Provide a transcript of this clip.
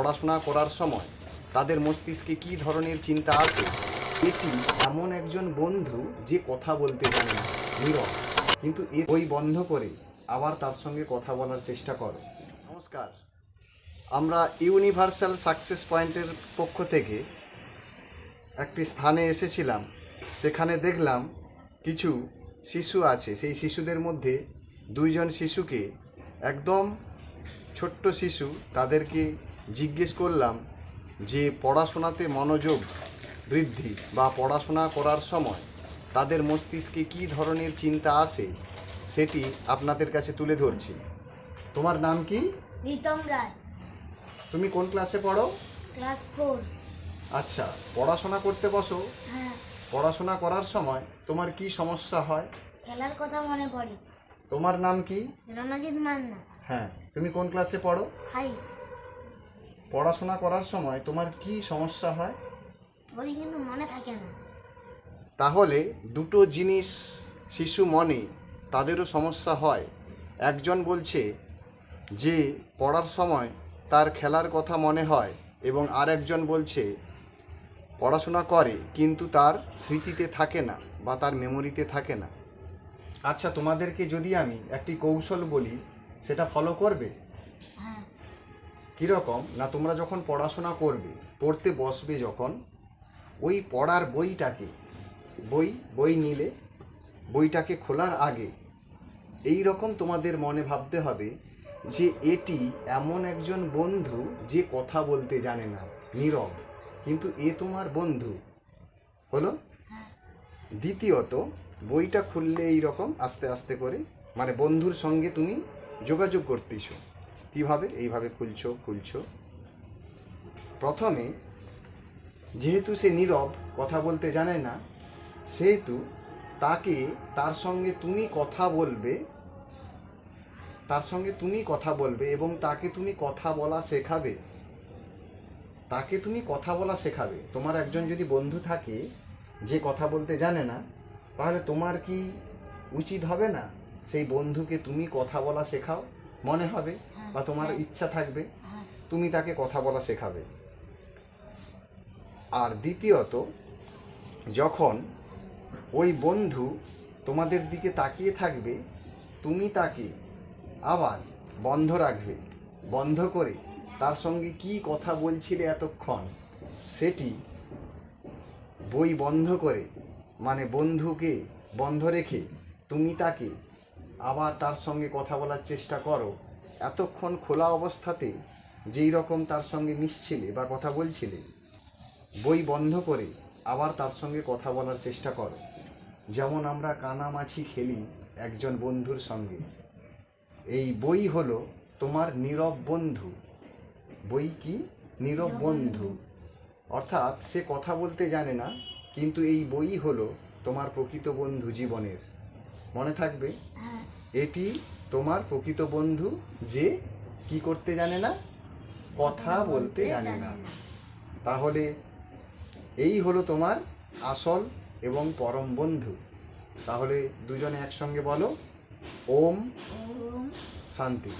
পড়াশোনা করার সময় তাদের মস্তিষ্কে কী ধরনের চিন্তা আসে। এটি এমন একজন বন্ধু যে কথা বলতে জানে না, নীরব, কিন্তু বই বন্ধ করে আবার তার সঙ্গে কথা বলার চেষ্টা করো। নমস্কার, আমরা ইউনিভার্সাল সাকসেস পয়েন্টের পক্ষ থেকে একটি স্থানে এসেছিলাম। সেখানে দেখলাম কিছু শিশু আছে। সেই শিশুদের মধ্যে দুইজন শিশুকে, একদম ছোট্ট শিশু, তাদেরকে জিজ্ঞেস করলাম যে পড়াশোনাতে মনোযোগ বৃদ্ধি বা পড়াশোনা করার সময় তাদের মস্তিষ্কে কী ধরনের চিন্তা আসে সেটি আপনাদের কাছে তুলে ধরছি। তোমার নাম কি? রিতম রায়। তুমি কোন ক্লাসে পড়ো? ক্লাস 4। আচ্ছা, পড়াশোনা করতে বসো। হ্যাঁ। পড়াশোনা করার সময় তোমার কি সমস্যা হয়? খেলার কথা মনে পড়ে। তোমার নাম কি? রণজিৎ মান্না। হ্যাঁ, তুমি কোন ক্লাসে পড়ো? 5। পড়াশোনা করার সময় তোমার কি সমস্যা হয়? পড়ি কিন্তু মনে থাকে না। তাহলে দুটো জিনিস শিশু মনে তাদেরও সমস্যা হয়। একজন বলছে যে পড়ার সময় তার খেলার কথা মনে হয়, এবং আরেকজন বলছে পড়াশোনা করে কিন্তু তার স্মৃতিতে থাকে না বা তার মেমোরিতে থাকে না। আচ্ছা, তোমাদেরকে যদি আমি একটি কৌশল বলি, সেটা ফলো করবে? হ্যাঁ। কীরকম না, তোমরা যখন পড়াশোনা করবে, পড়তে বসবে যখন, ওই পড়ার বই নিলে বইটাকে খোলার আগে এই রকম তোমাদের মনে ভাবতে হবে যে এটি এমন একজন বন্ধু যে কথা বলতে জানে না, নীরব, কিন্তু এ তোমার বন্ধু হলো। দ্বিতীয়ত, বইটা খুললে এই রকম আস্তে আস্তে করে, মানে বন্ধুর সঙ্গে তুমি যোগাযোগ করতেছো। কীভাবে? এইভাবে খুলছো। প্রথমে যেহেতু সে নীরব, কথা বলতে জানে না, সেহেতু তার সঙ্গে তুমি কথা বলবে এবং তাকে তুমি কথা বলা শেখাবে। তোমার একজন যদি বন্ধু থাকে যে কথা বলতে জানে না, তাহলে তোমার কি উচিত হবে না সেই বন্ধুকে তুমি কথা বলা শেখাও? মনে হবে বা তোমার ইচ্ছা থাকবে, তুমি তাকে কথা বলা শেখাবে। আর দ্বিতীয়ত, যখন ওই বন্ধু তোমাদের দিকে তাকিয়ে থাকবে, তুমি তাকে আবার বন্ধ রাখবে। বন্ধ করে তার সঙ্গে কি কথা বলছিলে এতক্ষণ, সেটি বই বন্ধ করে, মানে বন্ধুকে বন্ধ রেখে তুমি তাকে আবার তার সঙ্গে কথা বলার চেষ্টা করো। এতক্ষণ খোলা অবস্থাতে যেই রকম তার সঙ্গে মিশছিলে বা কথা বলছিলে, বই বন্ধ করে আবার তার সঙ্গে কথা বলার চেষ্টা করো। যেমন আমরা কানামাছি খেলি একজন বন্ধুর সঙ্গে, এই বই হলো তোমার নীরব বন্ধু। বই কি? নীরব বন্ধু। অর্থাৎ সে কথা বলতে জানে না, কিন্তু এই বই হলো তোমার প্রকৃত বন্ধু জীবনের। মনে থাকবে, এটি তোমার প্রকৃত বন্ধু যে কি করতে জানে না, কথা বলতে জানে না। তাহলে এই হলো তোমার আসল এবং পরম বন্ধু। তাহলে দুজনে একসঙ্গে বলো, ওম শান্তি।